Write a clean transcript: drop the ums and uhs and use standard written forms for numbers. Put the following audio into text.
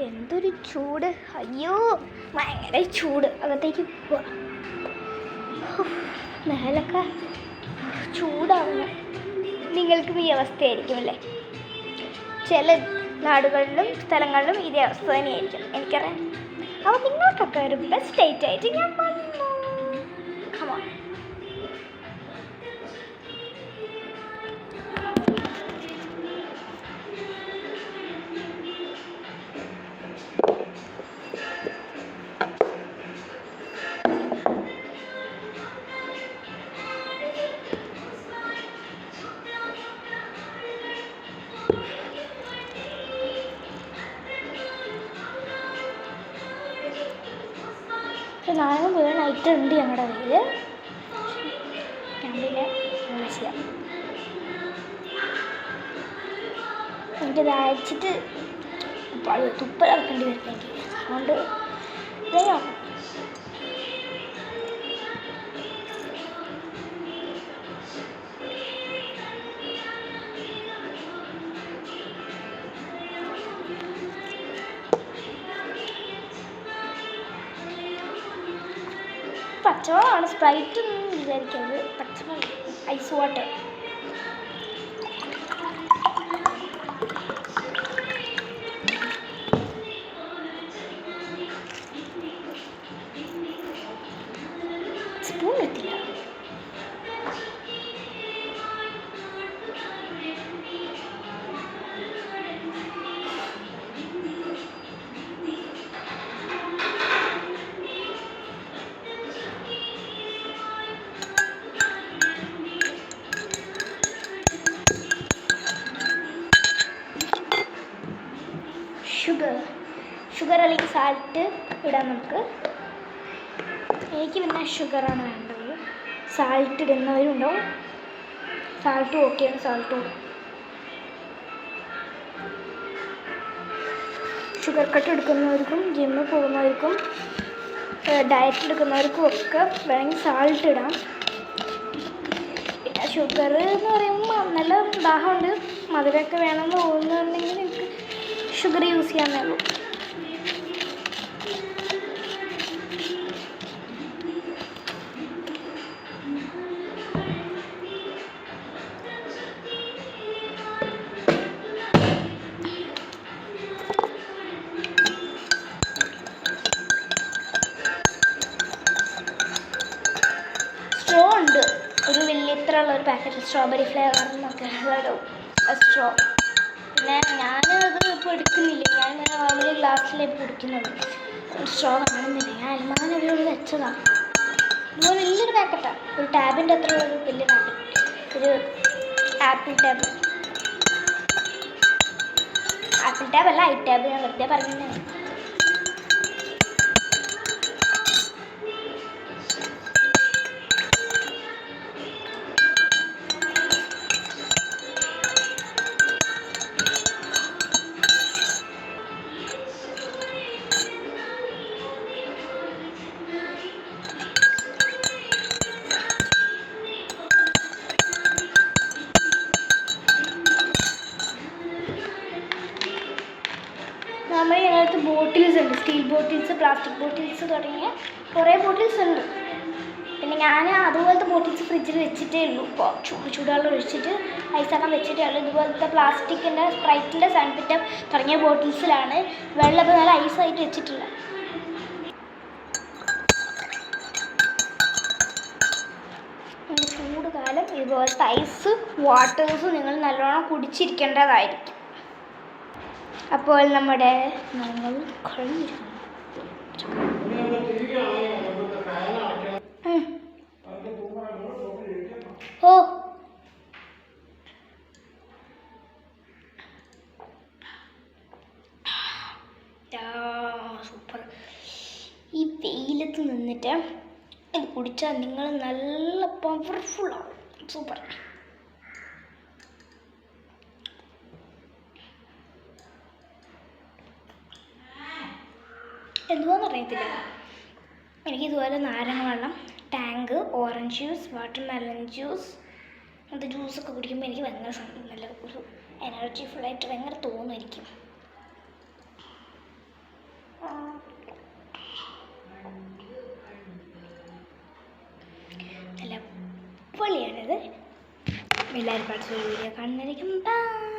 എന്തൊരു ചൂട്, അയ്യോ ഭയങ്കര ചൂട്. അകത്തേക്ക് പോവാ, മേലൊക്കെ ചൂടാവുന്നു. നിങ്ങൾക്കും ഈ അവസ്ഥയായിരിക്കും അല്ലേ? ചില നാടുകളിലും സ്ഥലങ്ങളിലും ഇതേ അവസ്ഥ തന്നെയായിരിക്കും, എനിക്കറിയാം. അപ്പോൾ നിങ്ങൾക്കൊക്കെ ഒരു ബെസ്റ്റ് ഡേറ്റ് ആയിട്ട് ഞാൻ വന്നു. Come on. നാളെ മുഴുവൻ നൈറ്റ് ഉണ്ട് ഞങ്ങളുടെ കയ്യിൽ. ഞാൻ പിന്നെ ചെയ്യാം. എനിക്കത് അയച്ചിട്ട് തുപ്പലിറക്കേണ്ടി വരും എനിക്ക്. അതുകൊണ്ട് ഇതോ പച്ചവെള്ളമാണ്, സ്പ്രൈറ്റ് ഒന്നും വിചാരിക്കരുത്. പച്ചവെള്ളം, ഐസ് വാട്ടർ. സ്പൂൺ എത്തില്ല. ഷുഗർ അല്ലെങ്കിൽ സാൾട്ട് ഇടാം നമുക്ക്. എനിക്ക് പിന്നെ ഷുഗറാണ് വേണ്ടത്. സാൾട്ട് ഇടുന്നവരുണ്ടാവും. സാൾട്ട് ഓക്കെയാണ്, സാൾട്ട് ഇടും. ഷുഗർ കട്ട് എടുക്കുന്നവർക്കും ജിമ്മിൽ പോകുന്നവർക്കും ഡയറ്റ് എടുക്കുന്നവർക്കും ഒക്കെ വേണമെങ്കിൽ സാൾട്ട് ഇടാം. പിന്നെ ഷുഗർ എന്ന് പറയുമ്പോൾ നല്ല ദാഹമുണ്ട്, മധുരമൊക്കെ വേണമെന്ന് തോന്നുന്നുണ്ടെങ്കിൽ എനിക്ക് ഷുഗർ യൂസ് ചെയ്യാന്നേ ഉള്ളൂ. സ്ട്രോ ഉണ്ട്, ഒരു വലിയ ഇത്ര ഉള്ള ഒരു പാക്കറ്റ് സ്ട്രോബെറി ഫ്ലേവർ എന്നൊക്കെ സ്ട്രോ. പിന്നെ ഞാനത് ഇപ്പോൾ എടുക്കുന്നില്ല, ഞാൻ നോർമലി ഗ്ലാസ്സിലേക്ക് കുടിക്കുന്നത്. സ്ട്രോ കാണുന്നില്ല, ഞാൻ അൽമാനൊരു വെച്ചതാണ്. ഇതുപോലെ വലിയൊരു പാക്കറ്റാണ്, ഒരു ടാബിൻ്റെ അത്ര ഒരു വലിയ പാക്കറ്റ്, ഒരു ആപ്പിൾ ടാബ്. ആപ്പിൾ ടാബല്ല, ഐ ടാബ്, ഞാൻ വെറുതെ പറഞ്ഞത്. നമ്മൾ ഇതിനകത്ത് ബോട്ടിൽസ് ഉണ്ട്, സ്റ്റീൽ ബോട്ടിൽസ്, പ്ലാസ്റ്റിക് ബോട്ടിൽസ് തുടങ്ങിയ കുറേ ബോട്ടിൽസ് ഉണ്ട്. പിന്നെ ഞാൻ അതുപോലത്തെ ബോട്ടിൽസ് ഫ്രിഡ്ജിൽ വെച്ചിട്ടേ ഉള്ളൂ. ഇപ്പോൾ ചൂടുവെള്ളം ഒഴിച്ചിട്ട് ഐസാക്കാൻ വെച്ചിട്ടേ ഉള്ളൂ. ഇതുപോലത്തെ പ്ലാസ്റ്റിക്കിൻ്റെ, സ്പ്രൈറ്റിൻ്റെ, സൺപിറ്റ തുടങ്ങിയ ബോട്ടിൽസിലാണ് വെള്ളം ഇപ്പോൾ നല്ല ഐസായിട്ട് വെച്ചിട്ടില്ല. ചൂട് കാലം ഇതുപോലത്തെ ഐസ് വാട്ടേഴ്സ് നിങ്ങൾ നല്ലോണം കുടിച്ചിരിക്കേണ്ടതായിരിക്കും. അപ്പോൾ നമ്മുടെ നമ്മൾ കഴിഞ്ഞിരിക്കുന്നു. ഓ സൂപ്പർ. ഈ വെയിലത്ത് നിന്നിട്ട് ഇത് കുടിച്ചാൽ നിങ്ങൾ നല്ല പവർഫുള്ളാവും. സൂപ്പർ. എന്തുവാന്ന് അറിയത്തില്ല. എനിക്കിതുപോലെ നാരങ്ങ വെള്ളം, tank, orange juice, watermelon juice, അങ്ങനത്തെ ജ്യൂസൊക്കെ കുടിക്കുമ്പോൾ എനിക്ക് ഭയങ്കര നല്ല ഒരു എനർജി ഫുള്ളായിട്ട് ഭയങ്കര തോന്നുമായിരിക്കും. അടിപൊളിയാണിത്. എല്ലാവരും പഠിച്ചൊരു വീഡിയോ കാണുന്നതായിരിക്കും. ബൈ.